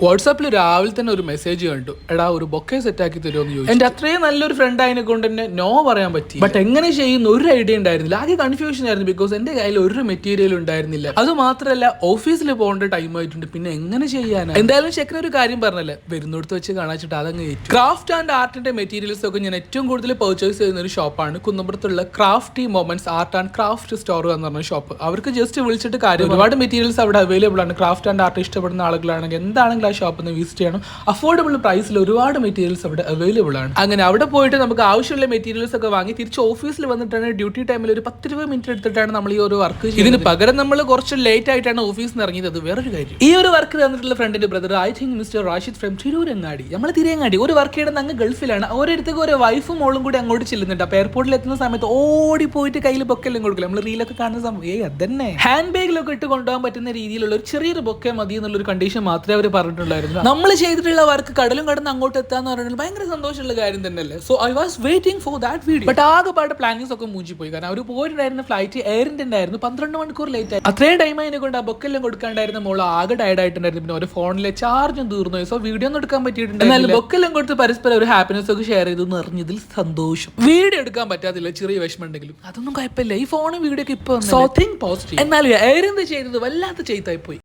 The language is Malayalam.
വാട്സാപ്പിൽ രാവിലെ തന്നെ ഒരു മെസ്സേജ് കണ്ടു, എടാ ഒരു ബൊക്കെ സെറ്റ് ആക്കി തരുമെന്ന് ചോദിച്ചു. എന്റെ അത്രയും നല്ലൊരു ഫ്രണ്ട് ആയതിനെ കൊണ്ട് തന്നെ നോ പറയാൻ പറ്റി. ബട്ട് എങ്ങനെ ചെയ്യുന്ന ഒരു ഐഡിയ ഉണ്ടായിരുന്നില്ല, ആകെ കൺഫ്യൂഷൻ ആയിരുന്നു. ബിക്കോസ് എന്റെ കയ്യിൽ ഒരു മെറ്റീരിയൽ ഉണ്ടായിരുന്നില്ല. അത് മാത്രമല്ല ഓഫീസിൽ പോകേണ്ട ടൈം ആയിട്ടുണ്ട്, പിന്നെ എങ്ങനെ ചെയ്യാനാണ്. എന്തായാലും ചെക്കൻ ഒരു കാര്യം പറഞ്ഞല്ലേ, വരുന്നിടത്ത് വെച്ച് കാണാച്ചിട്ട് അതങ്ങ് ഏറ്റു. ക്രാഫ്റ്റ് ആൻഡ് ആർട്ടിന്റെ മെറ്റീരിയൽസ് ഒക്കെ ഞാൻ ഏറ്റവും കൂടുതൽ പർച്ചേസ് ചെയ്യുന്ന ഒരു ഷോപ്പാണ് കുന്നമ്പുറത്തുള്ള crafty moments art and craft store എന്ന് പറഞ്ഞ ഷോപ്പ്. അവർക്ക് ജസ്റ്റ് വിളിച്ചിട്ട് കാര്യം, ഒരുപാട് മെറ്റീരിയൽസ് അവിടെ അവൈലബിൾ ആണ്. ക്രാഫ്റ്റ് ആൻഡ് ആർട്ട് ഇഷ്ടപ്പെടുന്ന ആളുകളാണെങ്കിൽ എന്താണെങ്കിലും ഷോപ്പിൽ നിന്ന് വിസിറ്റ് ചെയ്യണം. അഫോർഡബിൾ പ്രൈസിൽ ഒരുപാട് മെറ്റീരിയൽസ് അവിടെ അവൈലബിൾ ആണ്. അങ്ങനെ അവിടെ പോയിട്ട് നമുക്ക് ആവശ്യമുള്ള മെറ്റീരിയൽസ് ഒക്കെ വാങ്ങി തിരിച്ച് ഓഫീസിൽ വന്നിട്ടാണ് ഡ്യൂട്ടി ടൈമിൽ ഒരു 10-20 മിനിറ്റ് എടുത്തിട്ടാണ് നമ്മൾ ഈ ഒരു വർക്ക് ചെയ്യുന്നത്. ഇതിന് പകരം നമ്മൾ കുറച്ച് ലേറ്റ് ആയിട്ടാണ് ഓഫീസിൽ നിന്ന് ഇറങ്ങിയത്. അത് വേറൊരു കാര്യം. ഈ ഒരു വർക്ക് തന്നിട്ടുള്ള ഫ്രണ്ടിന്റെ brother I think mister Rashid from Tirurangadi. നമ്മൾ തിരങ്ങാടി ഒരു വർക്ക് ചെയ്യുന്നത് അങ്ങ് ഗൾഫിലാണ്. ഓരോരുത്തർക്ക് ഒരു വൈഫും മോളും കൂടി അങ്ങോട്ട് ചെല്ലുന്നുണ്ട്. അപ്പൊ എയർപോർട്ടിൽ എത്തുന്ന സമയത്ത് ഓടി പോയിട്ട് കയ്യിൽ ബൊക്കെല്ലാം കൊടുക്കില്ല. നമ്മൾ റീലൊക്കെ കാണുന്ന സമയം അതന്നെ ഹാൻഡ് ബാഗിലൊക്കെ ഇട്ട് കൊണ്ടുപോകാൻ പറ്റുന്ന രീതിയിലുള്ള ഒരു ചെറിയൊരു ബൊക്കെ മതി എന്നുള്ളൊരു കണ്ടീഷൻ മാത്രമേ അവർ പറഞ്ഞിട്ടുള്ളായിരുന്നു. നമ്മൾ ചെയ്തിട്ടുള്ള വർക്ക് കടലും കടന്ന് അങ്ങോട്ട് എത്താന്ന് പറഞ്ഞാൽ ഭയങ്കര സന്തോഷമുള്ള കാര്യം തന്നെയല്ലേ. So I was waiting for that video. But ആകെപ്പാട് പ്ലാനിങ്സ് ഒക്കെ മൂഞ്ചി പോയി. കാരണം അവർ പോയിട്ടുണ്ടായിരുന്ന ഫ്ലൈറ്റ് എയർ ഇന്ത്യൻ ആയിരുന്നു. 12 മണിക്കൂർ ലേറ്റ് ആയി. അത്രയും ടൈം അതിനെ കൊണ്ട് ആ ബൊക്കെല്ലാം കൊടുക്കാണ്ടായിരുന്ന മോള് ആകെ ടയർഡ് ആയിട്ടുണ്ടായിരുന്നു. പിന്നെ ഒരു ഫോണിലെ ചാർജും തീർന്നു. സോ വീഡിയോ ഒന്നും എടുക്കാൻ പറ്റിയിട്ടുണ്ട്. എന്നാൽ ബൊക്കെല്ലാം കൊടുത്ത് പരസ്പരം ഒരു ഹാപ്പിനെസ് ഒക്കെ ഷെയർ ചെയ്തു അറിഞ്ഞതിൽ സന്തോഷം. വീഡിയോ എടുക്കാൻ പറ്റാതില്ല, ചെറിയ വിഷമം ഉണ്ടെങ്കിലും അതൊന്നും കുഴപ്പമില്ല. ഈ ഫോണും വീഡിയോ ഒക്കെ ഇപ്പൊ സോ തിങ്ക് പോസിറ്റീവ്. എന്നാൽ എയർ ഇന്ത്യ ചെയ്തത് വല്ലാത്ത ചെയ്തായി പോയി.